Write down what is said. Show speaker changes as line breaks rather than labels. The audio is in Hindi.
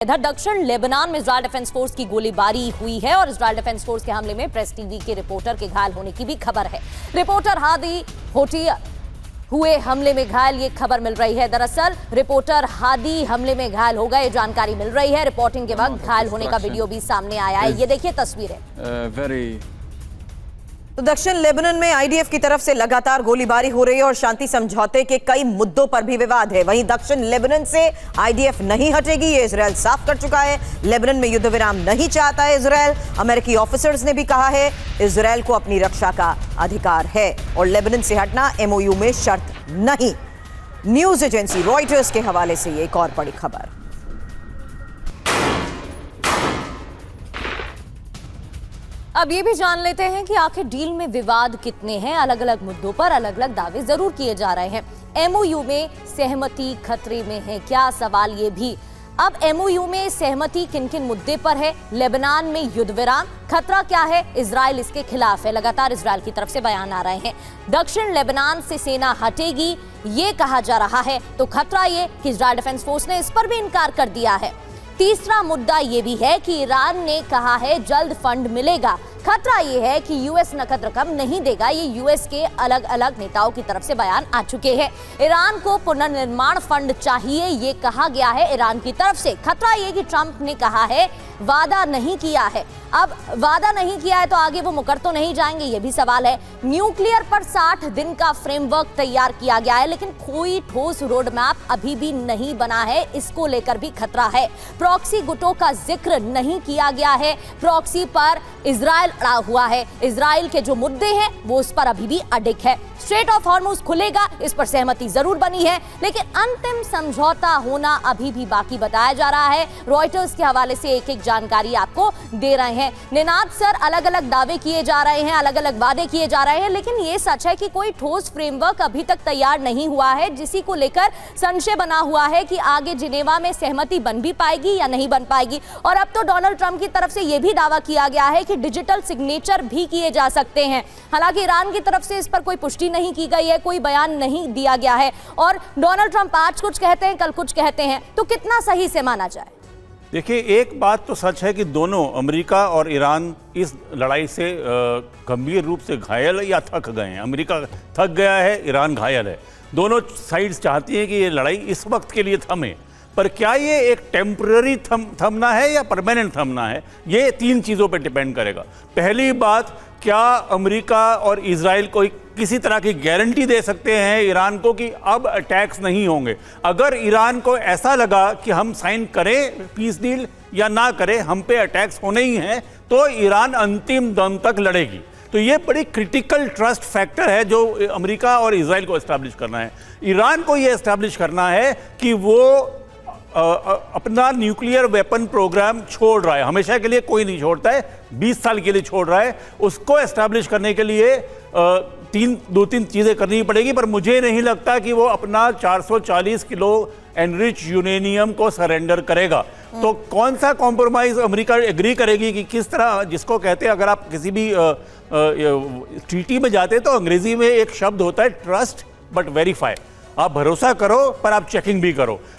इधर दक्षिण लेबनान में इजरायल डिफेंस फोर्स की गोलीबारी हुई है और इजरायल डिफेंस फोर्स के हमले में प्रेस टीवी के रिपोर्टर के घायल होने की भी खबर है। रिपोर्टर हादी होटिया हुए हमले में घायल, ये खबर मिल रही है। दरअसल रिपोर्टर हादी हमले में घायल हो गए, जानकारी मिल रही है। रिपोर्टिंग के वक्त घायल होने का वीडियो भी सामने आया है, ये देखिए तस्वीरें।
तो दक्षिण लेबनान में आईडीएफ की तरफ से लगातार गोलीबारी हो रही है और शांति समझौते के कई मुद्दों पर भी विवाद है। वहीं दक्षिण लेबनान से आईडीएफ नहीं हटेगी, ये इजरायल साफ कर चुका है। लेबनान में युद्ध विराम नहीं चाहता है इजरायल। अमेरिकी ऑफिसर्स ने भी कहा है इजरायल को अपनी रक्षा का अधिकार है और लेबनान से हटना एमओयू में शर्त नहीं। न्यूज एजेंसी रॉयटर्स के हवाले से ये एक और बड़ी खबर।
अब ये भी जान लेते हैं कि आखिर डील में विवाद कितने हैं। अलग अलग मुद्दों पर अलग अलग दावे जरूर किए जा रहे हैं। एमओयू में सहमति खतरे में है क्या, सवाल ये भी। अब एमओयू में सहमति किन किन मुद्दे पर है? लेबनान में युद्ध विराम, खतरा क्या है? इजरायल इसके खिलाफ है, लगातार इजरायल की तरफ से बयान आ रहे हैं। दक्षिण लेबनान से सेना हटेगी ये कहा जा रहा है, तो खतरा ये कि इजरायल डिफेंस फोर्स ने इस पर भी इनकार कर दिया है। तीसरा मुद्दा ये भी है कि ईरान ने कहा है जल्द फंड मिलेगा। खतरा ये है कि यूएस नकद रकम नहीं देगा, ये यूएस के अलग अलग नेताओं की तरफ से बयान आ चुके हैं। ईरान को पुनर्निर्माण फंड चाहिए ये कहा गया है ईरान की तरफ से। खतरा ये कि ट्रंप ने कहा है वादा नहीं किया है। अब वादा नहीं किया है तो आगे वो मुकर तो नहीं जाएंगे, ये भी सवाल है। न्यूक्लियर पर 60 दिन का फ्रेमवर्क तैयार किया गया है, लेकिन कोई ठोस रोड मैप अभी भी नहीं बना है, इसको लेकर भी खतरा है। प्रॉक्सी गुटों का जिक्र नहीं किया गया है, प्रॉक्सी पर इजरायल अड़ा हुआ है। इजरायल के जो मुद्दे हैं वो उस पर अभी भी अडिग है। स्ट्रेट ऑफ हॉर्मुज खुलेगा, इस पर सहमति जरूर बनी है, लेकिन अंतिम समझौता होना अभी भी बाकी बताया जा रहा है। रॉयटर्स के हवाले से एक एक जानकारी आपको दे रहे हैं। निनाद सर, अलग अलग दावे किए जा रहे हैं, अलग अलग वादे किए जा रहे हैं, लेकिन ये सच है कि कोई ठोस फ्रेमवर्क अभी तक तैयार नहीं हुआ है, जिसी को लेकर संशय बना हुआ है कि आगे जिनेवा में सहमति बन भी पाएगी या नहीं बन पाएगी। और अब तो डोनाल्ड ट्रंप की तरफ से यह भी दावा किया गया है कि डिजिटल सिग्नेचर भी किए जा सकते हैं। हालांकि ईरान की तरफ से इस पर कोई पुष्टि नहीं की गई है, कोई बयान नहीं दिया गया है और डोनाल्ड ट्रंप आज कुछ कहते हैं कल कुछ कहते हैं, तो कितना सही से माना जाए?
देखिए, एक बात तो सच है कि दोनों अमेरिका और ईरान इस लड़ाई से गंभीर रूप से घायल या थक गए हैं। अमेरिका थक गया है, ईरान घायल है। दोनों साइड्स चाहती हैं कि ये लड़ाई इस वक्त के लिए थमे, पर क्या ये एक टेम्पररी थमना है या परमानेंट थमना है, ये तीन चीज़ों पर डिपेंड करेगा। पहली बात, क्या अमेरिका और इजराइल को किसी तरह की गारंटी दे सकते हैं ईरान को कि अब अटैक्स नहीं होंगे? अगर ईरान को ऐसा लगा कि हम साइन करें पीस डील या ना करें, हम पे अटैक्स होने ही हैं, तो ईरान अंतिम दम तक लड़ेगी। तो ये बड़ी क्रिटिकल ट्रस्ट फैक्टर है जो अमेरिका और इजराइल को एस्टैब्लिश करना है। ईरान को ये एस्टैब्लिश करना है कि वो अपना न्यूक्लियर वेपन प्रोग्राम छोड़ रहा है, हमेशा के लिए कोई नहीं छोड़ता है, 20 साल के लिए छोड़ रहा है। उसको एस्टैब्लिश करने के लिए दो तीन चीज़ें करनी पड़ेगी, पर मुझे नहीं लगता कि वो अपना 440 किलो एनरिच यूरेनियम को सरेंडर करेगा। तो कौन सा कॉम्प्रोमाइज अमेरिका एग्री करेगी कि किस तरह, जिसको कहते हैं, अगर आप किसी भी ट्रीटी में जाते हैं तो अंग्रेजी में एक शब्द होता है ट्रस्ट बट वेरीफाई। आप भरोसा करो पर आप चेकिंग भी करो।